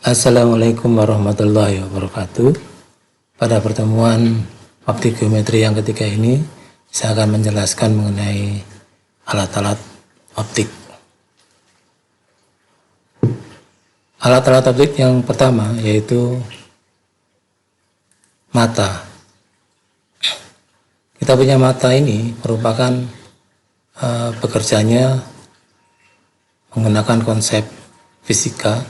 Assalamualaikum warahmatullahi wabarakatuh. Pada pertemuan optik geometri yang ketiga ini, saya akan menjelaskan mengenai alat-alat optik. Alat-alat optik yang pertama yaitu mata. Kita punya mata ini merupakan bekerjanya menggunakan konsep fisika,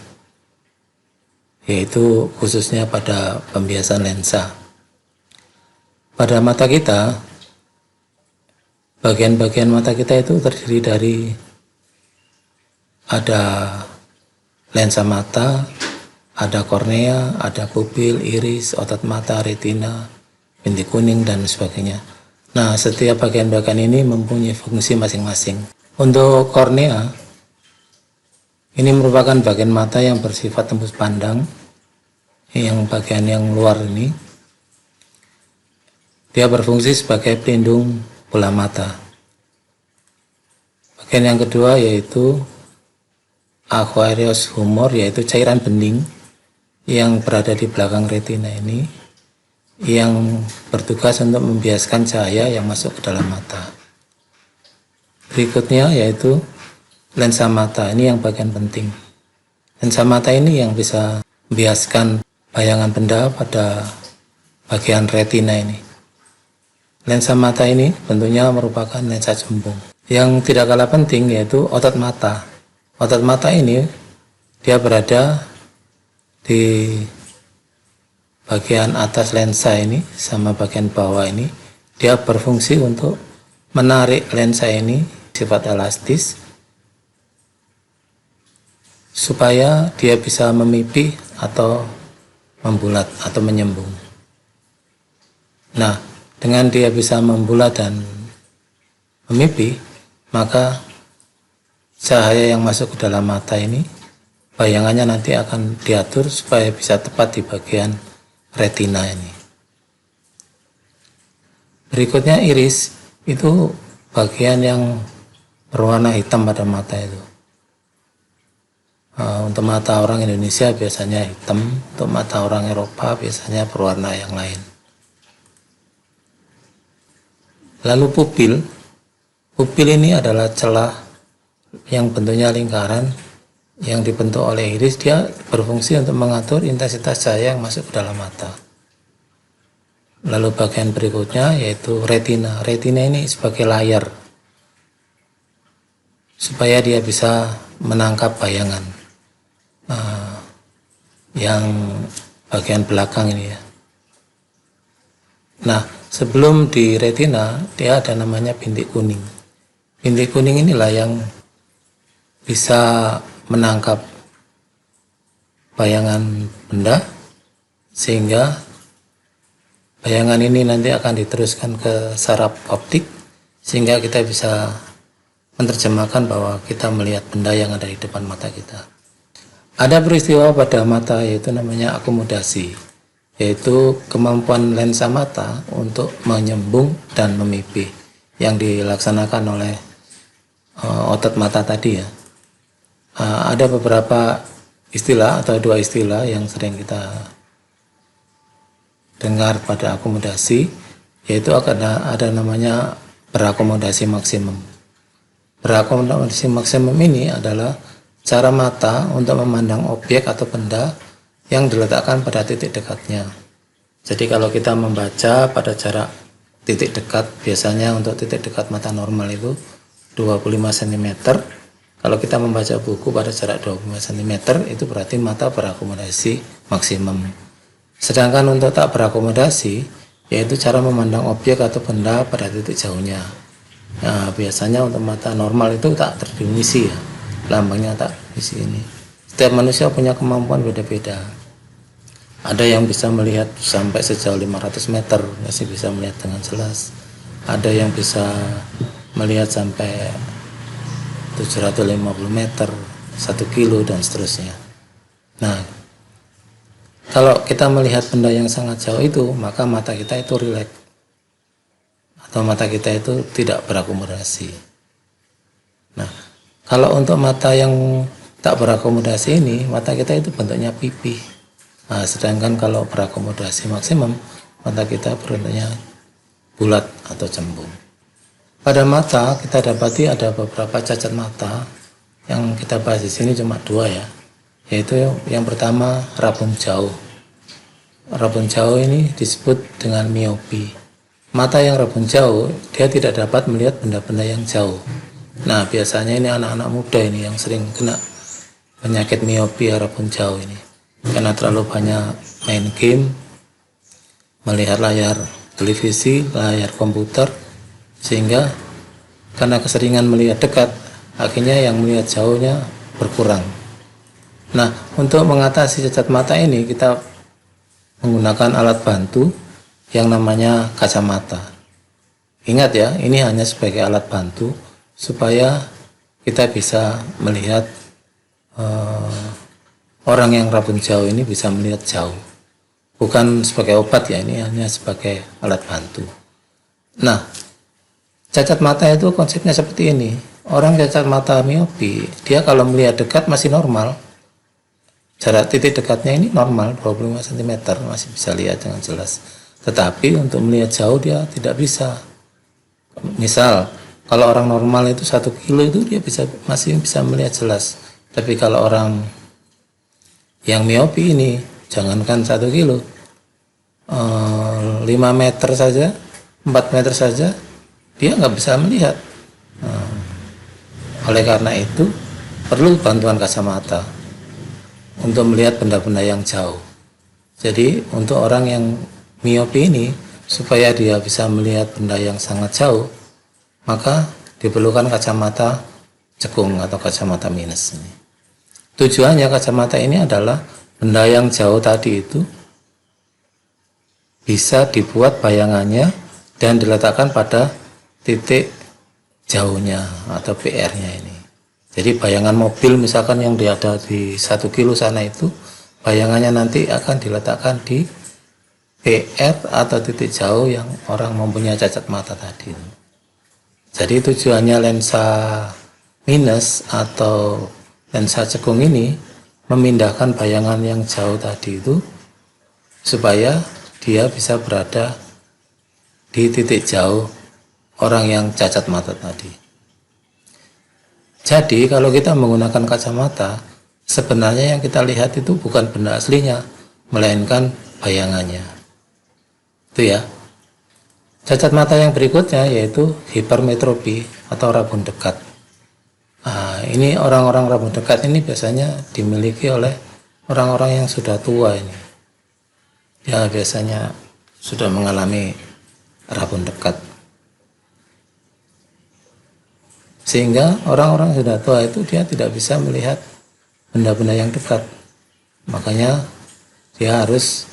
yaitu khususnya pada pembiasan lensa. Pada mata kita, bagian-bagian mata kita itu terdiri dari ada lensa mata, ada kornea, ada pupil, iris, otot mata, retina, bintik kuning, dan sebagainya. Nah, setiap bagian-bagian ini mempunyai fungsi masing-masing. Untuk kornea, ini merupakan bagian mata yang bersifat tembus pandang, yang bagian yang luar ini. Dia berfungsi sebagai pelindung bola mata. Bagian yang kedua yaitu aqueous humor, yaitu cairan bening yang berada di belakang retina ini, yang bertugas untuk membiaskan cahaya yang masuk ke dalam mata. Berikutnya yaitu lensa mata, ini yang bagian penting. Lensa mata ini yang bisa membiaskan bayangan benda pada bagian retina ini. Lensa mata ini bentuknya merupakan lensa jembung. Yang tidak kalah penting yaitu otot mata. Otot mata ini dia berada di bagian atas lensa ini sama bagian bawah ini. Dia berfungsi untuk menarik lensa ini sifat elastis supaya dia bisa memipih atau membulat atau menyembung. Nah, dengan dia bisa membulat dan memipih, maka cahaya yang masuk ke dalam mata ini, bayangannya nanti akan diatur supaya bisa tepat di bagian retina ini. Berikutnya iris, itu bagian yang berwarna hitam pada mata itu. Untuk mata orang Indonesia biasanya hitam, untuk mata orang Eropa biasanya berwarna yang lain. Lalu pupil ini adalah celah yang bentuknya lingkaran yang dibentuk oleh iris. Dia berfungsi untuk mengatur intensitas cahaya yang masuk ke dalam mata. Lalu bagian berikutnya yaitu retina. Retina ini sebagai layar supaya dia bisa menangkap bayangan yang bagian belakang ini ya. Nah, sebelum di retina dia ada namanya bintik kuning. Bintik kuning inilah yang bisa menangkap bayangan benda sehingga bayangan ini nanti akan diteruskan ke saraf optik sehingga kita bisa menerjemahkan bahwa kita melihat benda yang ada di depan mata kita. Ada peristiwa pada mata yaitu namanya akomodasi, yaitu kemampuan lensa mata untuk menyembung dan memipih yang dilaksanakan oleh otot mata tadi ya. Ada beberapa istilah atau dua istilah yang sering kita dengar pada akomodasi, yaitu ada namanya berakomodasi maksimum. Berakomodasi maksimum ini adalah cara mata untuk memandang objek atau benda yang diletakkan pada titik dekatnya. Jadi kalau kita membaca pada jarak titik dekat, biasanya untuk titik dekat mata normal itu 25 cm. Kalau kita membaca buku pada jarak 25 cm, itu berarti mata berakomodasi maksimum. Sedangkan untuk tak berakomodasi, yaitu cara memandang objek atau benda pada titik jauhnya. Nah, biasanya untuk mata normal itu tak terdefinisi ya, lambangnya tak di sini. Setiap manusia punya kemampuan beda-beda. Ada yang bisa melihat sampai sejauh 500 meter, masih bisa melihat dengan jelas. Ada yang bisa melihat sampai 750 meter, 1 kilo dan seterusnya. Nah, kalau kita melihat benda yang sangat jauh itu, maka mata kita itu rileks atau mata kita itu tidak berakomodasi. Nah, kalau untuk mata yang tak berakomodasi ini, mata kita itu bentuknya pipih. Nah, sedangkan kalau berakomodasi maksimum, mata kita bentuknya bulat atau cembung. Pada mata kita dapati ada beberapa cacat mata yang kita bahas di sini cuma 2 ya, yaitu yang pertama rabun jauh. Rabun jauh ini disebut dengan miopi. Mata yang rabun jauh, dia tidak dapat melihat benda-benda yang jauh. Nah, biasanya ini anak-anak muda ini yang sering kena penyakit miopi rabun jauh ini, karena terlalu banyak main game, melihat layar televisi, layar komputer, sehingga karena keseringan melihat dekat, akhirnya yang melihat jauhnya berkurang. Nah, untuk mengatasi cacat mata ini kita menggunakan alat bantu yang namanya kacamata. Ingat ya, ini hanya sebagai alat bantu supaya kita bisa melihat orang yang rabun jauh ini bisa melihat jauh. Bukan sebagai obat ya, ini hanya sebagai alat bantu. Nah, cacat mata itu konsepnya seperti ini. Orang cacat mata miopi, dia kalau melihat dekat masih normal. Jarak titik dekatnya ini normal, 25 cm, masih bisa lihat dengan jelas. Tetapi untuk melihat jauh dia tidak bisa. Misal, kalau orang normal itu 1 kilo itu dia masih bisa melihat jelas. Tapi kalau orang yang miopi ini, jangankan 1 kilo, 5 meter saja, 4 meter saja, dia nggak bisa melihat. Oleh karena itu, perlu bantuan kacamata untuk melihat benda-benda yang jauh. Jadi, untuk orang yang miopi ini, supaya dia bisa melihat benda yang sangat jauh, maka diperlukan kacamata cekung atau kacamata minus ini. Tujuannya kacamata ini adalah benda yang jauh tadi itu bisa dibuat bayangannya dan diletakkan pada titik jauhnya atau PR-nya ini. Jadi bayangan mobil misalkan yang ada di 1 kilo sana itu, bayangannya nanti akan diletakkan di PR atau titik jauh yang orang mempunyai cacat mata tadi. Jadi tujuannya lensa minus atau lensa cekung ini memindahkan bayangan yang jauh tadi itu supaya dia bisa berada di titik jauh orang yang cacat mata tadi. Jadi kalau kita menggunakan kacamata, sebenarnya yang kita lihat itu bukan benda aslinya, melainkan bayangannya. Itu ya. Cacat mata yang berikutnya yaitu hipermetropi atau rabun dekat. Nah, ini orang-orang rabun dekat ini biasanya dimiliki oleh orang-orang yang sudah tua ini. Ya, biasanya sudah mengalami rabun dekat. Sehingga orang-orang sudah tua itu dia tidak bisa melihat benda-benda yang dekat. Makanya dia harus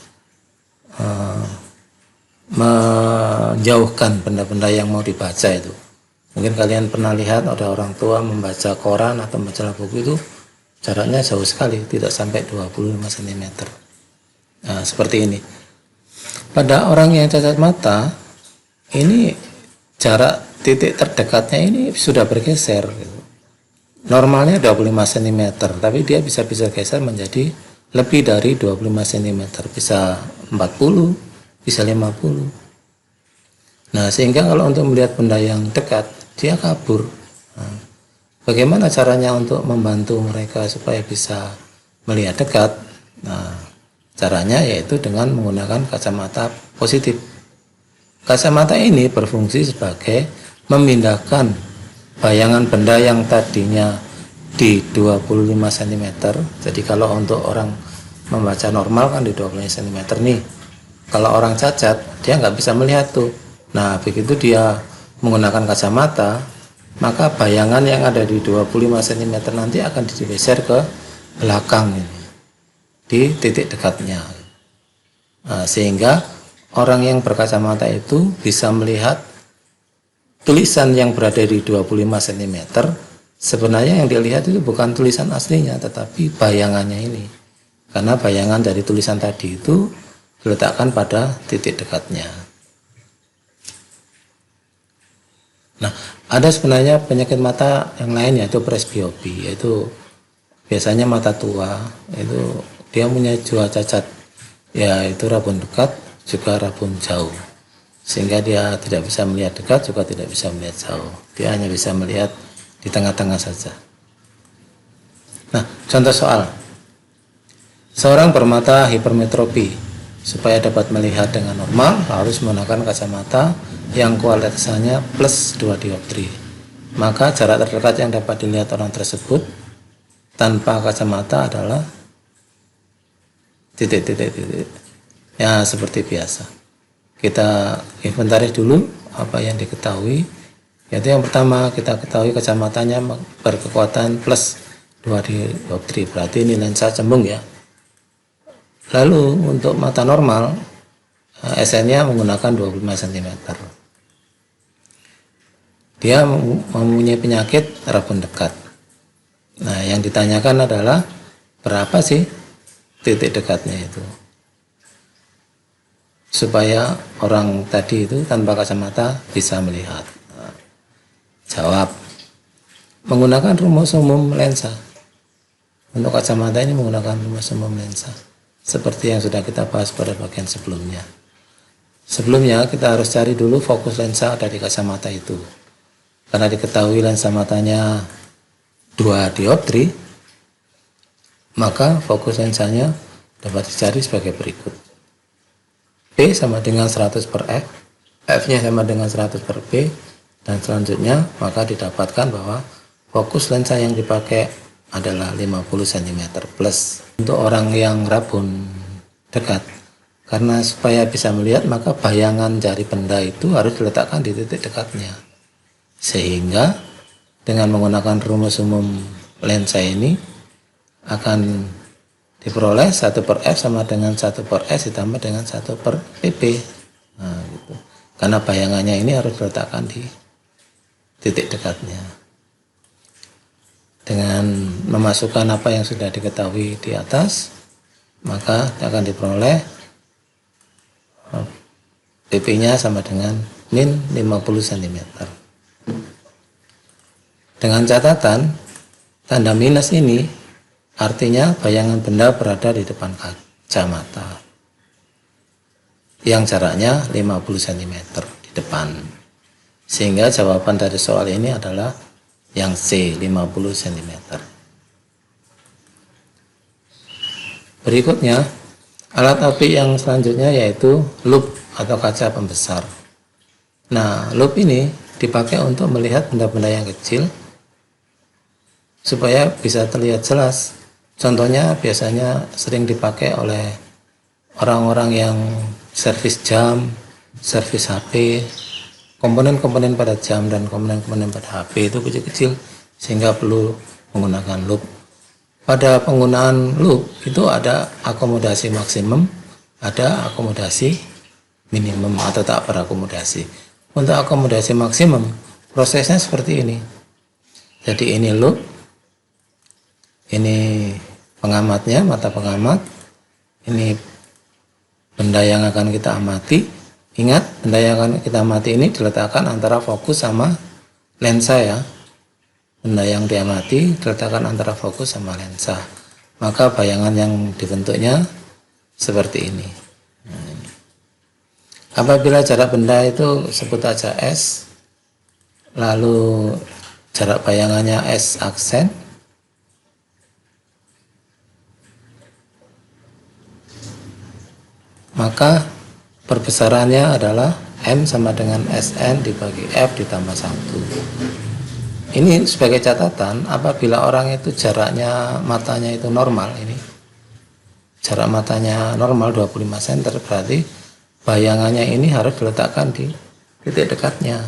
menjauhkan benda-benda yang mau dibaca itu. Mungkin kalian pernah lihat ada orang tua membaca koran atau majalah buku itu jaraknya jauh sekali, tidak sampai 25 cm. Nah, seperti ini. Pada orang yang cacat mata, ini jarak titik terdekatnya ini sudah bergeser. Normalnya 25 cm, tapi dia bisa geser menjadi lebih dari 25 cm, bisa 40, bisa 50. Nah, sehingga kalau untuk melihat benda yang dekat, dia kabur. Nah, bagaimana caranya untuk membantu mereka supaya bisa melihat dekat? Nah, caranya yaitu dengan menggunakan kacamata positif. Kacamata ini berfungsi sebagai memindahkan bayangan benda yang tadinya di 25 cm. Jadi kalau untuk orang membaca normal kan di 25 cm nih. Kalau orang cacat, dia nggak bisa melihat tuh. Nah, begitu dia menggunakan kacamata, maka bayangan yang ada di 25 cm nanti akan digeser ke belakang ini, di titik dekatnya. Nah, sehingga orang yang berkacamata itu bisa melihat tulisan yang berada di 25 cm. Sebenarnya yang dilihat itu bukan tulisan aslinya, tetapi bayangannya ini. Karena bayangan dari tulisan tadi itu diletakkan pada titik dekatnya. Nah, ada sebenarnya penyakit mata yang lain yaitu presbiopi, yaitu biasanya mata tua itu dia punya dua cacat, yaitu rabun dekat juga rabun jauh, sehingga dia tidak bisa melihat dekat juga tidak bisa melihat jauh, dia hanya bisa melihat di tengah-tengah saja. Nah, contoh soal, seorang bermata hipermetropi. Supaya dapat melihat dengan normal harus menggunakan kacamata yang kualitasnya plus 2 dioptri. Maka jarak terdekat yang dapat dilihat orang tersebut tanpa kacamata adalah titik-titik-titik. Ya, seperti biasa. Kita inventaris dulu apa yang diketahui. Yaitu yang pertama, kita ketahui kacamatanya berkekuatan plus 2 dioptri. Berarti ini lensa cembung ya. Lalu untuk mata normal, SN-nya menggunakan 25 cm. Dia mempunyai penyakit rabun dekat. Nah, yang ditanyakan adalah berapa sih titik dekatnya itu, supaya orang tadi itu tanpa kacamata bisa melihat. Nah, jawab, menggunakan rumus umum lensa. Untuk kacamata ini menggunakan rumus umum lensa, seperti yang sudah kita bahas pada bagian sebelumnya. Sebelumnya kita harus cari dulu fokus lensa dari kacamata itu. Karena diketahui lensa matanya 2 dioptri, maka fokus lensanya dapat dicari sebagai berikut. P sama dengan 100 per F, F-nya sama dengan 100 per P, dan selanjutnya maka didapatkan bahwa fokus lensa yang dipakai adalah 50 cm plus. Untuk orang yang rabun dekat, karena supaya bisa melihat maka bayangan jari benda itu harus diletakkan di titik dekatnya, sehingga dengan menggunakan rumus umum lensa ini akan diperoleh 1 per F sama dengan 1 per S ditambah dengan 1 per PP. Nah, gitu. Karena bayangannya ini harus diletakkan di titik dekatnya. Dengan memasukkan apa yang sudah diketahui di atas, maka akan diperoleh PP-nya sama dengan min 50 cm. Dengan catatan, tanda minus ini artinya bayangan benda berada di depan kacamata yang jaraknya 50 cm di depan. Sehingga jawaban dari soal ini adalah yang C, 50 cm. Berikutnya, alat optik yang selanjutnya yaitu lup atau kaca pembesar. Nah, lup ini dipakai untuk melihat benda-benda yang kecil supaya bisa terlihat jelas. Contohnya biasanya sering dipakai oleh orang-orang yang servis jam, servis HP, komponen-komponen pada jam dan komponen-komponen pada HP itu kecil-kecil, sehingga perlu menggunakan lup. Pada penggunaan lup itu ada akomodasi maksimum, ada akomodasi minimum atau tak berakomodasi. Untuk akomodasi maksimum, prosesnya seperti ini. Jadi ini lup, ini pengamatnya, mata pengamat, ini benda yang akan kita amati. Ingat, benda yang akan kita amati ini diletakkan antara fokus sama lensa ya. Benda yang diamati diletakkan antara fokus sama lensa. Maka bayangan yang dibentuknya seperti ini. Nah, ini. Apabila jarak benda itu sebut aja S, lalu jarak bayangannya S aksen, maka perbesarannya adalah M sama dengan SN dibagi F ditambah 1. Ini sebagai catatan, apabila orang itu jaraknya matanya itu normal, ini jarak matanya normal 25 cm, berarti bayangannya ini harus diletakkan di titik dekatnya,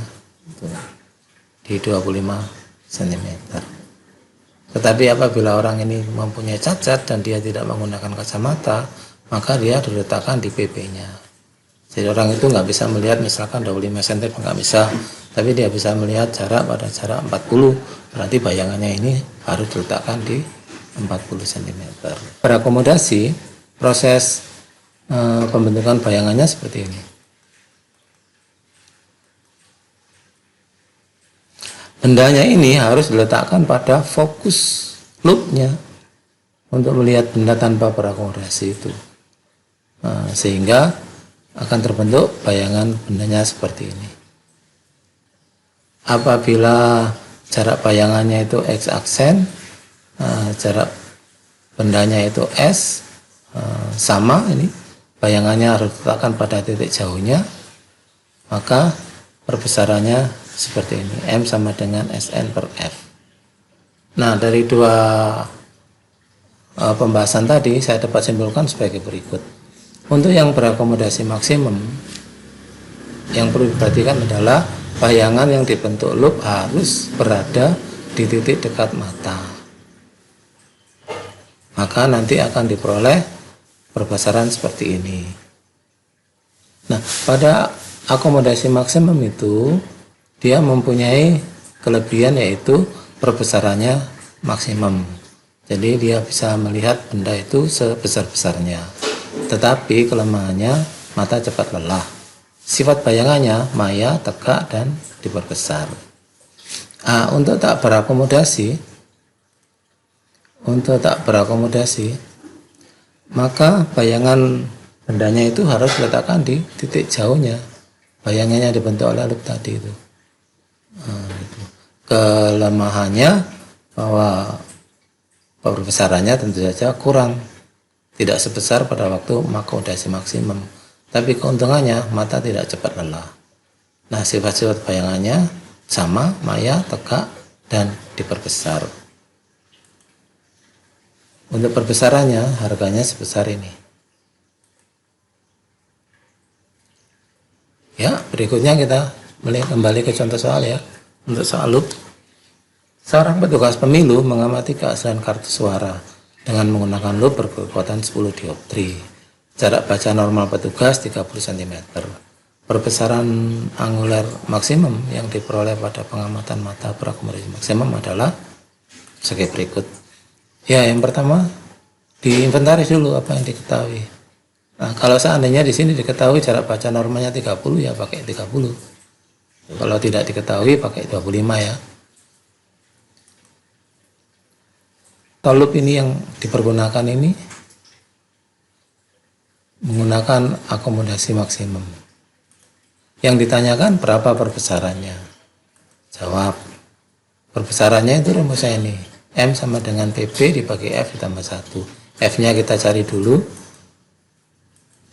di 25 cm. Tetapi apabila orang ini mempunyai cacat dan dia tidak menggunakan kacamata, maka dia diletakkan di PP-nya. Jadi orang itu nggak bisa melihat misalkan 25 cm, nggak bisa, tapi dia bisa melihat jarak pada jarak 40, berarti bayangannya ini harus diletakkan di 40 cm. Berakomodasi, proses pembentukan bayangannya seperti ini. Bendanya ini harus diletakkan pada fokus loopnya. untuk melihat benda tanpa berakomodasi itu. Sehingga akan terbentuk bayangan bendanya seperti ini. Apabila jarak bayangannya itu X aksen, jarak bendanya itu S, sama ini, bayangannya harus diletakkan pada titik jauhnya, maka perbesarannya seperti ini, M sama dengan Sn per F. Nah, dari dua pembahasan tadi saya dapat simpulkan sebagai berikut. Untuk yang berakomodasi maksimum, yang perlu diperhatikan adalah bayangan yang dibentuk loop harus berada di titik dekat mata. Maka nanti akan diperoleh perbesaran seperti ini. Nah, pada akomodasi maksimum itu dia mempunyai kelebihan, yaitu perbesarannya maksimum. Jadi dia bisa melihat benda itu sebesar-besarnya. Tetapi kelemahannya mata cepat lelah. Sifat bayangannya maya, tegak, dan diperbesar. Untuk tak berakomodasi, maka bayangan bendanya itu harus diletakkan di titik jauhnya. Bayangannya dibentuk oleh loop tadi itu. Kelemahannya bahwa perbesarannya tentu saja kurang, tidak sebesar pada waktu akomodasi maksimum. Tapi keuntungannya mata tidak cepat lelah. Nah, sifat-sifat bayangannya sama, maya, tegak, dan diperbesar. Untuk perbesarannya harganya sebesar ini. Ya, berikutnya kita kembali ke contoh soal ya. Untuk soal loop, seorang petugas pemilu mengamati keaslian kartu suara dengan menggunakan loop berkekuatan 10 dioptri. Jarak baca normal petugas 30 cm. Perbesaran angular maksimum yang diperoleh pada pengamatan mata berakomodasi maksimum adalah sebagai berikut. Ya, yang pertama diinventaris dulu apa yang diketahui. Nah, kalau seandainya di sini diketahui jarak baca normalnya 30, ya pakai 30. Kalau tidak diketahui pakai 25 ya. Loop ini yang dipergunakan ini menggunakan akomodasi maksimum. Yang ditanyakan berapa perbesarannya? Jawab, perbesarannya itu rumusnya ini, M sama dengan PB dibagi F ditambah 1. F-nya kita cari dulu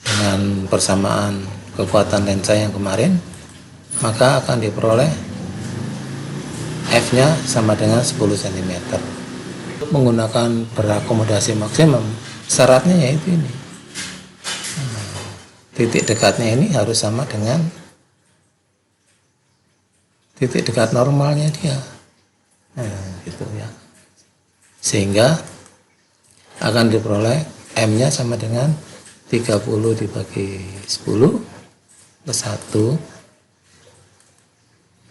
dengan persamaan kekuatan lensa yang kemarin, maka akan diperoleh F-nya sama dengan 10 cm. Menggunakan berakomodasi maksimum, syaratnya yaitu ini. Titik dekatnya ini harus sama dengan titik dekat normalnya dia. Gitu ya. Sehingga akan diperoleh M-nya sama dengan 30 dibagi 10 plus 1.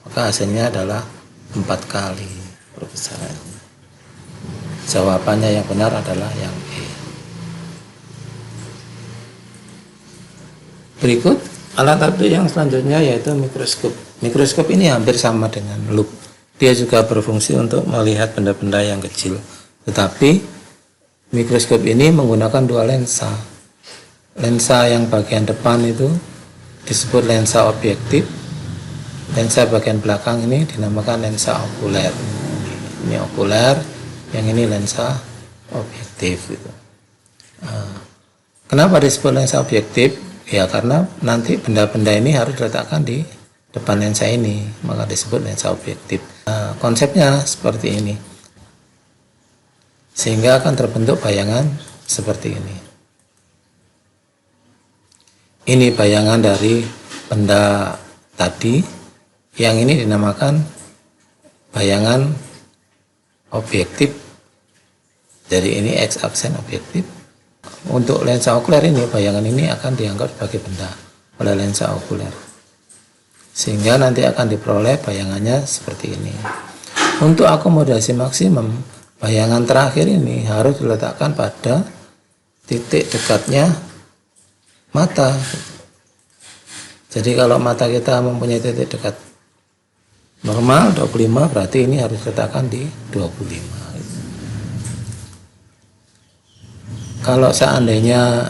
Maka hasilnya adalah 4 kali perbesarannya. Jawabannya yang benar adalah yang E. Berikut alat aplik yang selanjutnya yaitu mikroskop. Mikroskop ini hampir sama dengan loop. Dia juga berfungsi untuk melihat benda-benda yang kecil. Tetapi mikroskop ini menggunakan dua lensa. Lensa yang bagian depan itu disebut lensa objektif. Lensa bagian belakang ini dinamakan lensa okuler. Ini okuler, yang ini lensa objektif. Gitu. Kenapa disebut lensa objektif? Ya karena nanti benda-benda ini harus diletakkan di depan lensa ini, maka disebut lensa objektif. Konsepnya seperti ini, sehingga akan terbentuk bayangan seperti ini. Ini bayangan dari benda tadi, yang ini dinamakan bayangan objektif. Jadi ini X aksen objektif. Untuk lensa okuler ini, bayangan ini akan dianggap sebagai benda oleh lensa okuler, sehingga nanti akan diperoleh bayangannya seperti ini. Untuk akomodasi maksimum, bayangan terakhir ini harus diletakkan pada titik dekatnya mata. Jadi kalau mata kita mempunyai titik dekat normal 25, berarti ini harus diletakkan di 25. kalau seandainya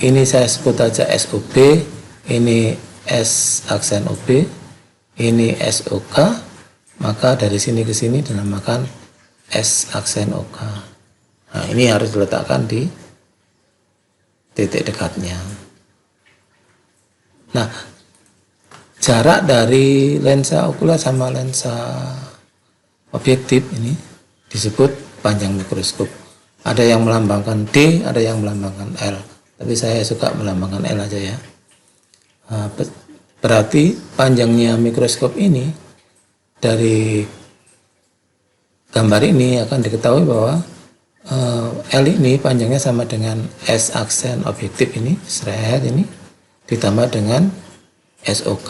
ini saya sebut aja SOB, ini S aksen OB, ini SOK, maka dari sini ke sini dinamakan S aksen OK. Nah, ini harus diletakkan di titik dekatnya. Nah, jarak dari lensa okuler sama lensa objektif ini disebut panjang mikroskop. Ada yang melambangkan D, ada yang melambangkan L. Tapi saya suka melambangkan L aja ya. Berarti panjangnya mikroskop ini dari gambar ini akan diketahui bahwa L ini panjangnya sama dengan S aksen objektif ini, seret ini, ditambah dengan SOK,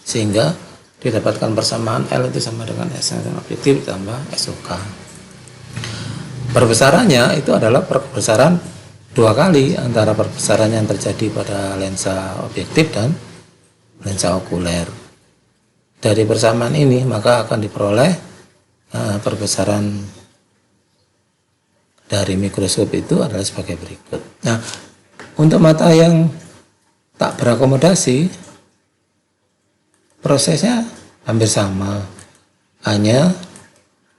sehingga didapatkan persamaan L itu sama dengan S aksen objektif ditambah SOK. Perbesarannya itu adalah perbesaran 2 kali antara perbesaran yang terjadi pada lensa objektif dan lensa okuler. Dari persamaan ini maka akan diperoleh perbesaran dari mikroskop itu adalah sebagai berikut. Nah, untuk mata yang tak berakomodasi, prosesnya hampir sama. Hanya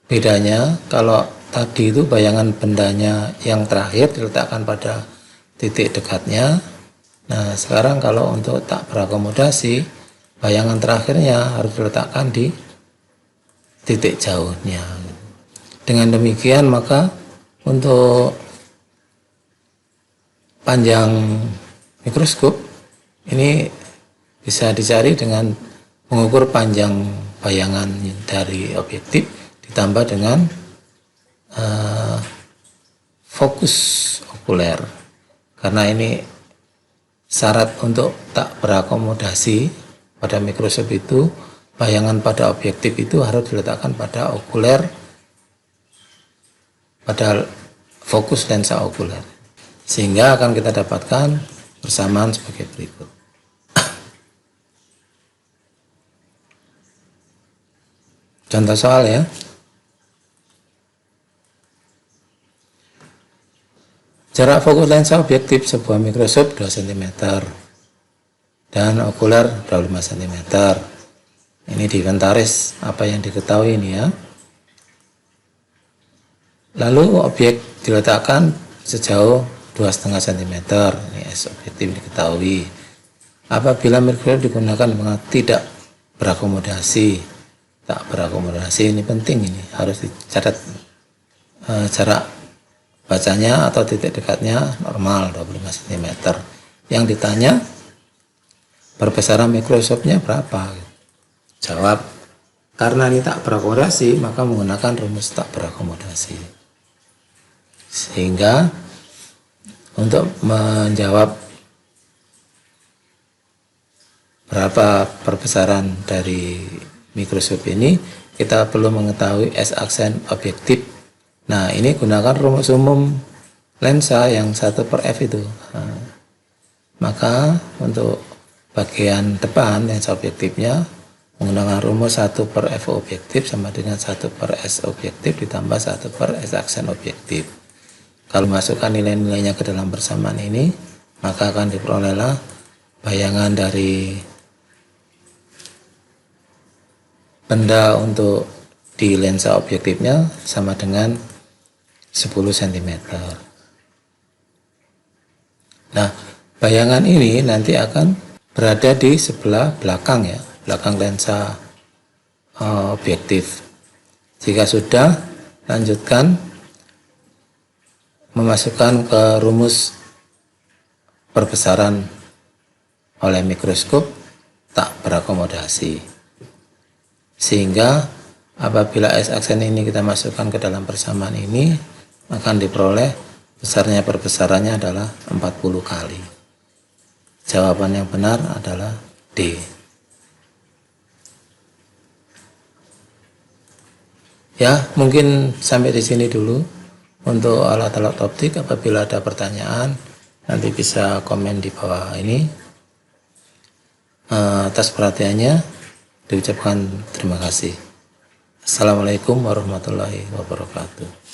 bedanya kalau tadi itu bayangan bendanya yang terakhir diletakkan pada titik dekatnya. Nah, sekarang kalau untuk tak berakomodasi, bayangan terakhirnya harus diletakkan di titik jauhnya. Dengan demikian maka untuk panjang mikroskop ini bisa dicari dengan mengukur panjang bayangan dari objektif ditambah dengan fokus okuler, karena ini syarat untuk tak berakomodasi pada mikroskop itu bayangan pada objektif itu harus diletakkan pada okuler, pada fokus lensa okuler, sehingga akan kita dapatkan persamaan sebagai berikut. Contoh soal ya. Jarak fokus lensa objektif sebuah mikroskop 2 cm dan okuler 25 cm. Ini diinventaris apa yang diketahui ini ya. Lalu objek diletakkan sejauh 2,5 cm. Ini S objektif diketahui. Apabila mikroskop digunakan dengan tidak berakomodasi, tak berakomodasi ini penting, ini harus dicatat jarak bacanya atau titik dekatnya normal 25 cm. Yang ditanya perbesaran mikroskopnya berapa? Jawab, karena ini tak berakomodasi maka menggunakan rumus tak berakomodasi. Sehingga untuk menjawab berapa perbesaran dari mikroskop ini kita perlu mengetahui S aksen objektif. Nah, ini gunakan rumus umum lensa yang 1/f itu. Nah, maka untuk bagian depan lensa objektifnya menggunakan rumus 1/f objektif sama dengan 1/s objektif ditambah 1/s aksen objektif. Kalau masukkan nilai-nilainya ke dalam persamaan ini, maka akan diperolehlah bayangan dari benda untuk di lensa objektifnya sama dengan 10 cm. Nah, bayangan ini nanti akan berada di sebelah belakang ya, belakang lensa objektif. Jika sudah, lanjutkan memasukkan ke rumus perbesaran oleh mikroskop tak berakomodasi, sehingga apabila S aksen ini kita masukkan ke dalam persamaan ini, akan diperoleh besarnya perbesarannya adalah 40 kali. Jawaban yang benar adalah D. Ya, mungkin sampai di sini dulu untuk alat-alat optik. Apabila ada pertanyaan, nanti bisa komen di bawah ini. Atas perhatiannya diucapkan terima kasih. Assalamualaikum warahmatullahi wabarakatuh.